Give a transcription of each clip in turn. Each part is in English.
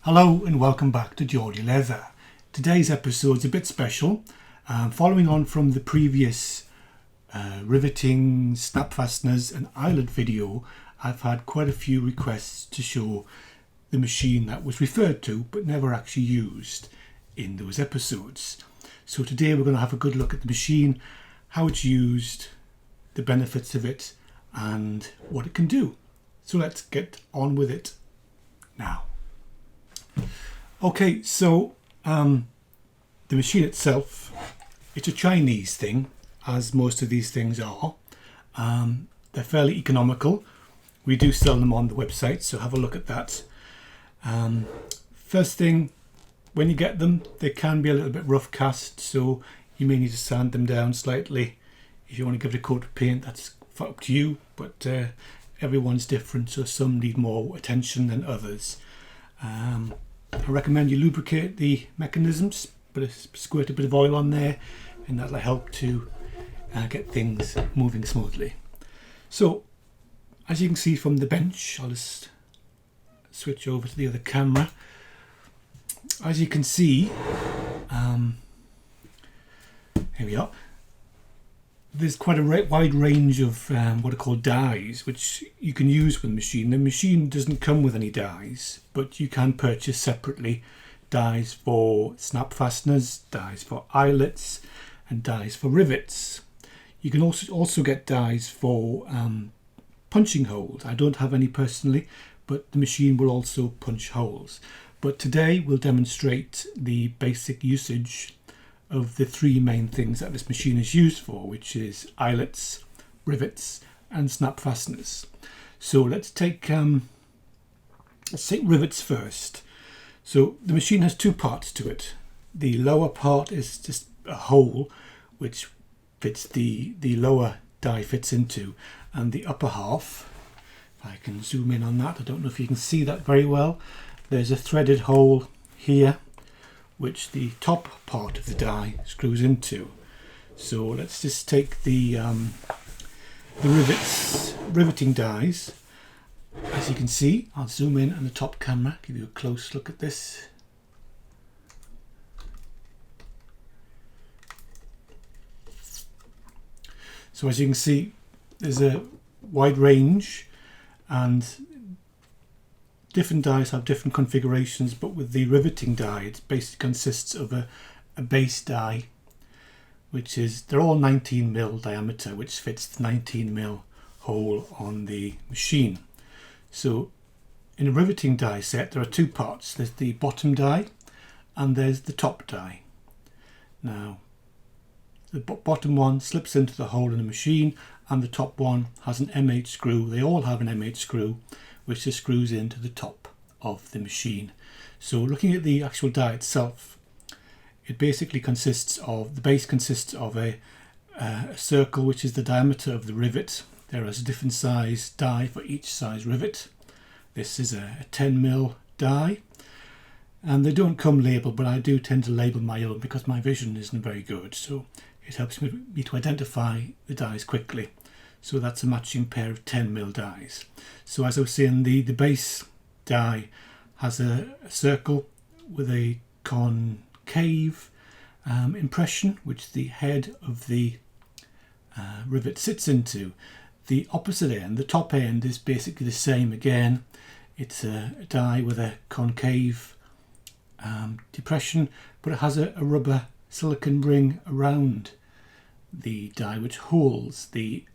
Hello and welcome back to Geordie Leather. Today's episode is a bit special. Following on from the previous riveting, snap fasteners and eyelet video, I've had quite a few requests to show the machine that was referred to but never actually used in those episodes. So today we're going to have a good look at the machine, how it's used, the benefits of it and what it can do. So let's get on with it now. Okay, so the machine itself, it's a Chinese thing, as most of these things are. They're fairly economical. We do sell them on the website, so have a look at that. First thing, when you get them, they can be a little bit rough cast, so you may need to sand them down slightly. If you want to give it a coat of paint, that's up to you, but everyone's different, so some need more attention than others. I recommend you lubricate the mechanisms, squirt a bit of oil on there, and that'll help to get things moving smoothly. So, as you can see from the bench, I'll just switch over to the other camera. As you can see, here we are. There's quite a wide range of what are called dies, which you can use with the machine. The machine doesn't come with any dies, but you can purchase separately dies for snap fasteners, dies for eyelets, and dies for rivets. You can also get dies for punching holes. I don't have any personally, but the machine will also punch holes. But today we'll demonstrate the basic usage of the three main things that this machine is used for, which is eyelets, rivets and snap fasteners. So let's take rivets first. So the machine has two parts to it. The lower part is just a hole which fits the lower die fits into, and the upper half, if I can zoom in on that, I don't know if you can see that very well, there's a threaded hole here which the top part of the die screws into. So let's just take the riveting dies. As you can see, I'll zoom in on the top camera, give you a close look at this. So as you can see, there's a wide range, and different dies have different configurations, but with the riveting die, it basically consists of a base die, which is, they're all 19mm diameter, which fits the 19mm hole on the machine. So in a riveting die set, there are two parts. There's the bottom die and there's the top die. Now, the bottom one slips into the hole in the machine, and the top one has an M8 screw. They all have an M8 screw, which just screws into the top of the machine. So looking at the actual die itself, it basically consists of, the base consists of a circle, which is the diameter of the rivet. There is a different size die for each size rivet. This is a 10mm die, and they don't come labelled, but I do tend to label my own because my vision isn't very good, so it helps me to identify the dies quickly. So that's a matching pair of 10mm dies. So as I was saying, the base die has a circle with a concave impression, which the head of the rivet sits into. The opposite end, the top end, is basically the same again. It's a die with a concave depression, but it has a rubber silicone ring around the die which holds the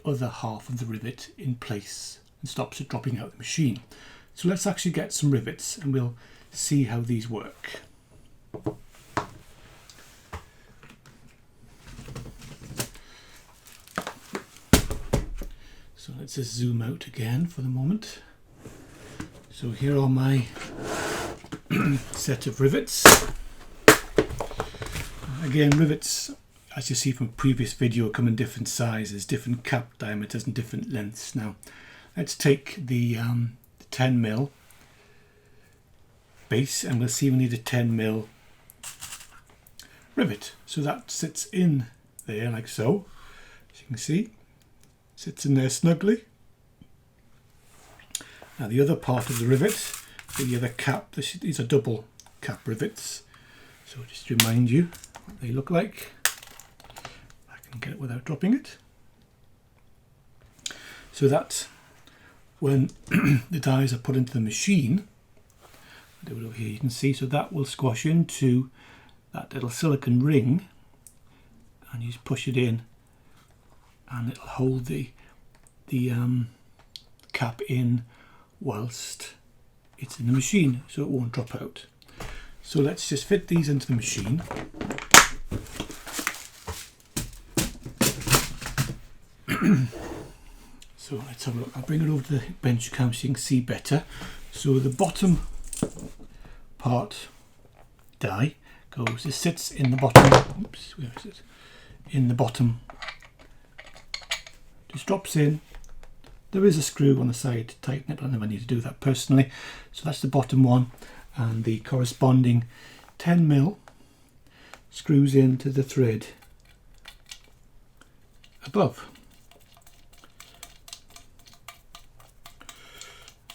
other half of the rivet in place and stops it dropping out of the machine. So let's actually get some rivets and we'll see how these work. So let's just zoom out again for the moment. So here are my set of rivets. Again, rivets, as you see from a previous video, come in different sizes, different cap diameters and different lengths. Now let's take the 10mm base, and we'll see we need a 10mm rivet. So that sits in there like so, as you can see, sits in there snugly. Now the other part of the rivet the other cap. These are double cap rivets. So just to remind you what they look like. I can get it without dropping it. So that when the dies are put into the machine, I'll do it over here, you can see, so that will squash into that little silicone ring, and you just push it in and it'll hold the cap in whilst it's in the machine, so it won't drop out. So let's just fit these into the machine. So let's have a look. I'll bring it over to the bench cam so you can see better. So the bottom part die goes, it sits in the bottom, oops, where is it? In the bottom, just drops in. There is a screw on the side to tighten it, but I never need to do that personally. So that's the bottom one, and the corresponding 10mm screws into the thread above.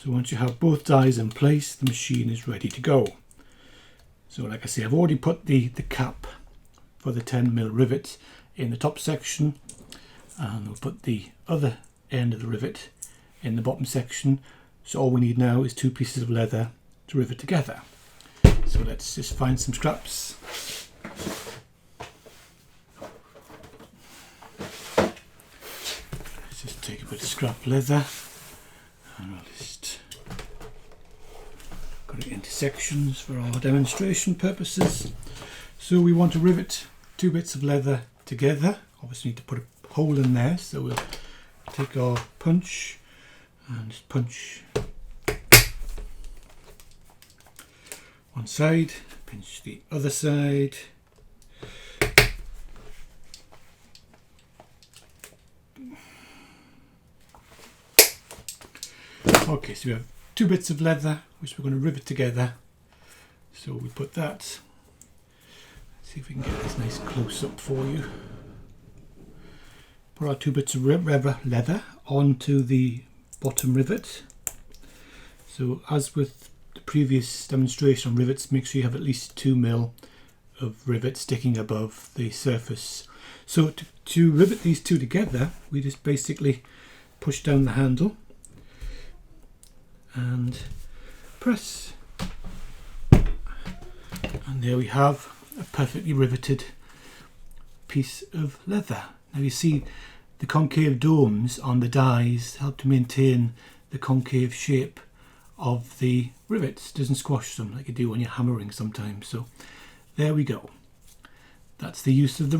So once you have both dies in place, the machine is ready to go. So like I say, I've already put the cap for the 10mm rivet in the top section, and we'll put the other end of the rivet in the bottom section. So all we need now is 2 pieces of leather to rivet together. So let's just find some scraps. Let's just take a bit of scrap leather and I'll just cut it into sections for our demonstration purposes. So we want to rivet 2 bits of leather together. Obviously need to put a hole in there, so we'll take our punch and just punch one side, pinch the other side. Okay, so we have 2 bits of leather which we're going to rivet together. So we put that, let's see if we can get this nice close up for you. Put our 2 bits of leather onto the bottom rivet. So as with the previous demonstration on rivets, make sure you have at least 2mm of rivet sticking above the surface. So to rivet these 2 together, we just basically push down the handle and press, and there we have a perfectly riveted piece of leather. Now you see the concave domes on the dies help to maintain the concave shape of the rivets, doesn't squash them like you do when you're hammering sometimes. So there we go. That's the use of the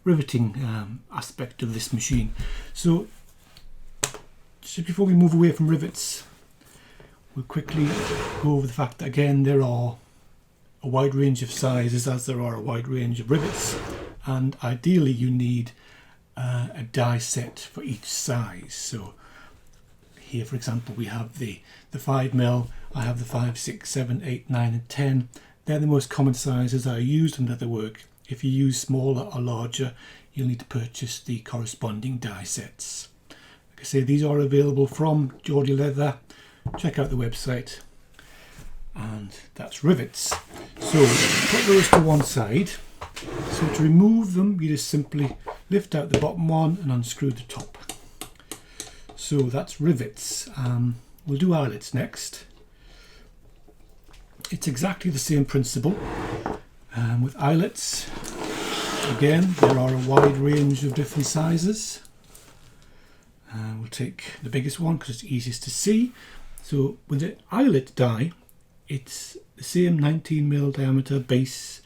riveting aspect of this machine. So just before we move away from rivets, we'll quickly go over the fact that again there are a wide range of sizes as there are a wide range of rivets, and ideally you need a die set for each size. So here for example we have the 5mm, I have the 5, 6, 7, 8, 9 and 10. They're the most common sizes that are used in leatherwork. If you use smaller or larger, you'll need to purchase the corresponding die sets. Like I say, these are available from Geordie Leather. Check out the website. And that's rivets. So put those to one side. So to remove them, you just simply lift out the bottom one and unscrew the top. So that's rivets. We'll do eyelets next. It's exactly the same principle. With eyelets, again, there are a wide range of different sizes. We'll take the biggest one because it's easiest to see. So with the eyelet die, it's the same 19mm diameter base,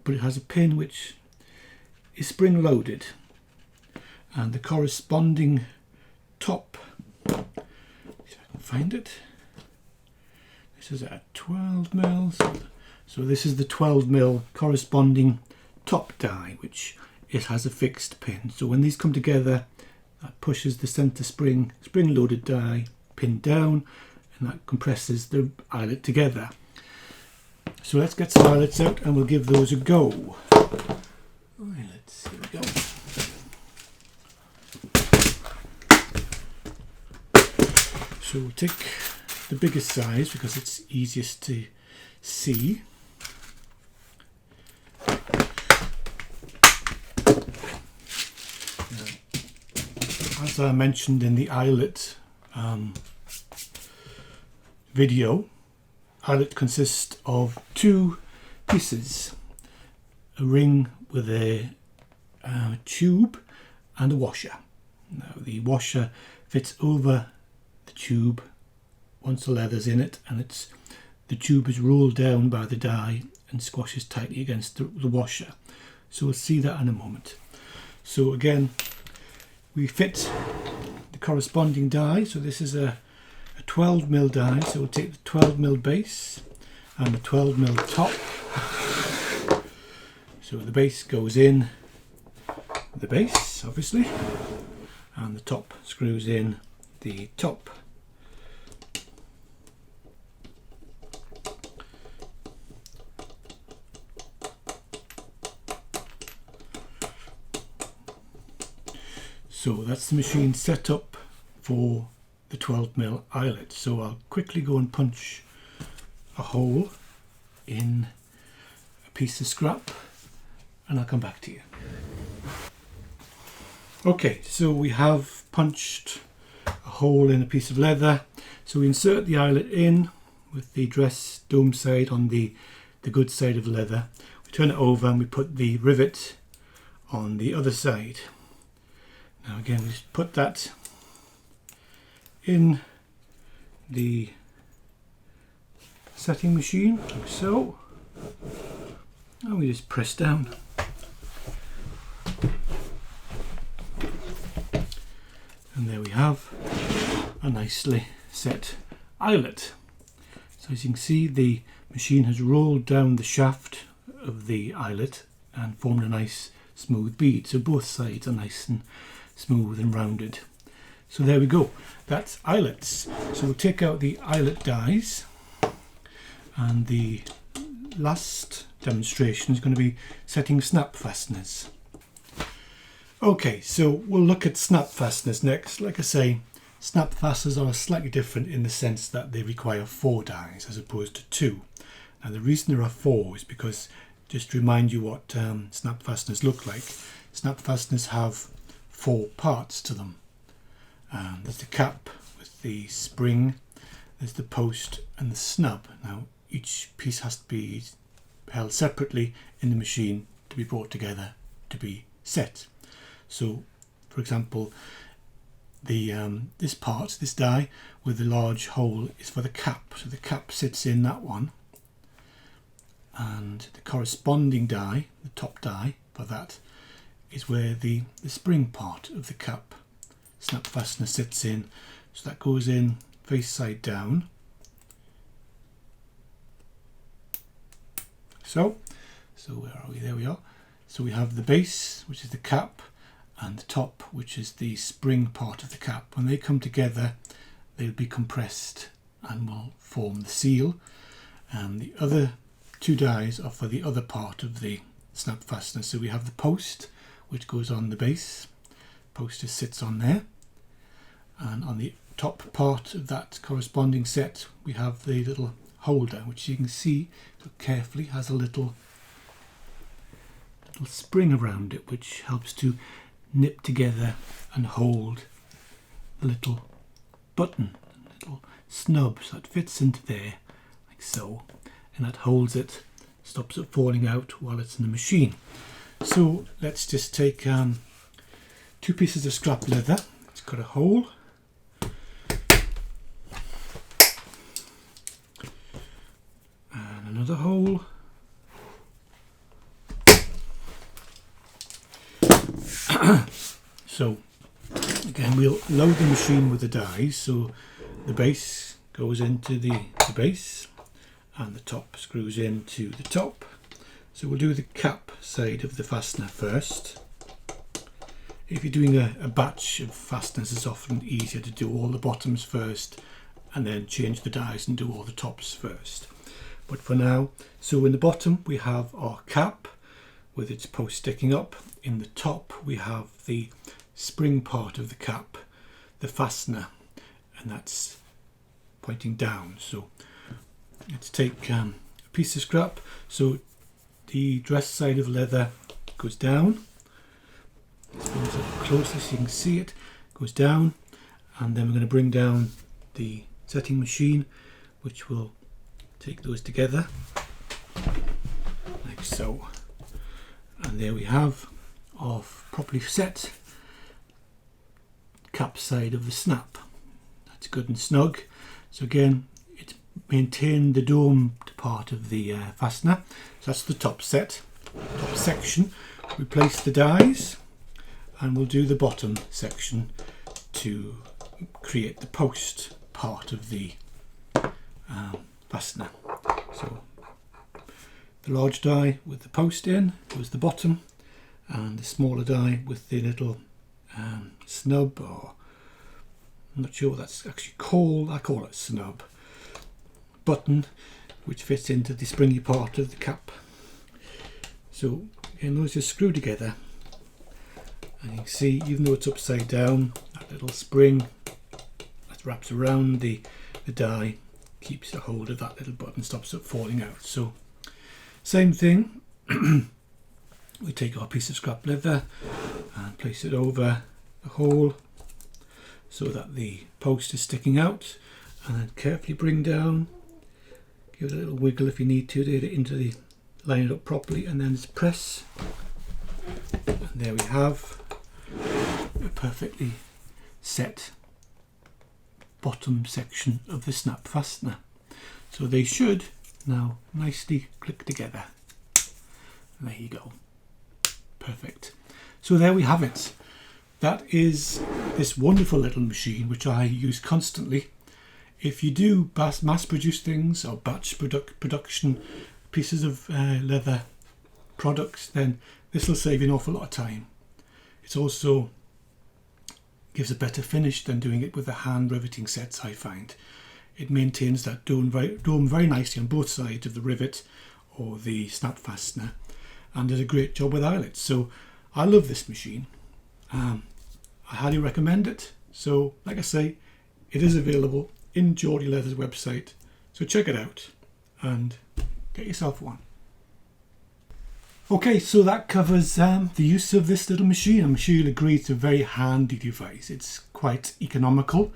but it has a pin which is spring loaded, and the corresponding top, if I can find it, this is at 12mm. So this is the 12mm corresponding top die, which it has a fixed pin. So when these come together, that pushes the centre spring loaded die pin down, and that compresses the eyelet together. So let's get some eyelets out and we'll give those a go. Eyelets, here we go. So we'll take the biggest size because it's easiest to see. As I mentioned in the Eyelet video, Eyelet consists of two pieces, a ring with a tube and a washer. Now the washer fits over the tube once the leather's in it, and the tube is rolled down by the die and squashes tightly against the washer. So we'll see that in a moment. So again, we fit the corresponding die. So this is a 12mm die, so we'll take the 12mm base and the 12mm top. So the base goes in the base, obviously, and the top screws in the top. So that's the machine set up for the 12mm eyelet. So I'll quickly go and punch a hole in a piece of scrap and I'll come back to you. Okay, so we have punched a hole in a piece of leather. So we insert the eyelet in with the dress dome side on the good side of the leather. We turn it over and we put the rivet on the other side. Now again, we just put that in the setting machine, like so, and we just press down. And there we have a nicely set eyelet. So as you can see, the machine has rolled down the shaft of the eyelet and formed a nice smooth bead. So both sides are nice and smooth and rounded. So there we go, that's eyelets. So we'll take out the eyelet dies, and the last demonstration is going to be setting snap fasteners. Okay, so we'll look at snap fasteners next. Like I say, snap fasteners are slightly different in the sense that they require 4 dies as opposed to 2. Now the reason there are 4 is because, just to remind you what snap fasteners look like, snap fasteners have 4 parts to them. There's the cap with the spring, there's the post and the snub. Now each piece has to be held separately in the machine to be brought together to be set. So for example, this part, this die with the large hole, is for the cap. So the cap sits in that one, and the corresponding die, the top die for that, is where the spring part of the cap snap fastener sits in. So that goes in face side down. So where are we? There we are. So we have the base, which is the cap, and the top, which is the spring part of the cap. When they come together, they'll be compressed and will form the seal. And the other 2 dies are for the other part of the snap fastener. So we have the post, which goes on the base. Post just sits on there, and on the top part of that corresponding set we have the little holder, which you can see, look carefully, has a little spring around it which helps to nip together and hold the little button, little snub, so it fits into there like so, and that holds it, stops it falling out while it's in the machine. So let's just take 2 pieces of scrap leather. It's got a hole, and another hole, so again we'll load the machine with the dies. So the base goes into the base, and the top screws into the top. So we'll do the cap side of the fastener first. If you're doing a batch of fasteners, it's often easier to do all the bottoms first and then change the dies and do all the tops first. But for now, so in the bottom we have our cap with its post sticking up. In the top we have the spring part of the cap, the fastener, and that's pointing down. So let's take a piece of scrap. So the dress side of leather goes down. Let's bring this up closer so you can see it. Goes down, and then we're going to bring down the setting machine, which will take those together like so. And there we have our properly set cap side of the snap. That's good and snug. So again, it's maintained the domed part of the fastener. So that's the top section. We place the dies, and we'll do the bottom section to create the post part of the fastener. So the large die with the post in goes the bottom, and the smaller die with the little snub, or I'm not sure what that's actually called, I call it snub, button, which fits into the springy part of the cap. So again, those just screw together, and you can see, even though it's upside down, that little spring that wraps around the die keeps a hold of that little button, stops it falling out. So same thing, we take our piece of scrap leather and place it over the hole so that the post is sticking out, and then carefully bring down, give it a little wiggle if you need to get it into the, line it up properly, and then just press, and there we have a perfectly set bottom section of the snap fastener. So they should now nicely click together. And there you go. Perfect. So there we have it. That is this wonderful little machine which I use constantly. If you do mass produce things or batch production pieces of leather products, then this will save you an awful lot of time. It also gives a better finish than doing it with the hand riveting sets, I find. It maintains that dome very nicely on both sides of the rivet or the snap fastener, and does a great job with eyelets. So I love this machine. I highly recommend it. So like I say, it is available in Geordie Leather's website, so check it out and get yourself one. Okay, so that covers the use of this little machine. I'm sure you'll agree it's a very handy device. It's quite economical.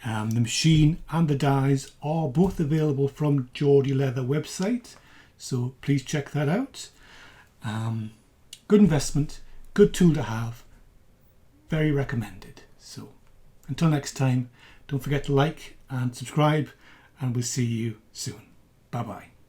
The machine and the dies are both available from Geordie Leather website, so please check that out. Good investment, good tool to have, very recommended. So until next time, don't forget to like and subscribe, and we'll see you soon. Bye bye.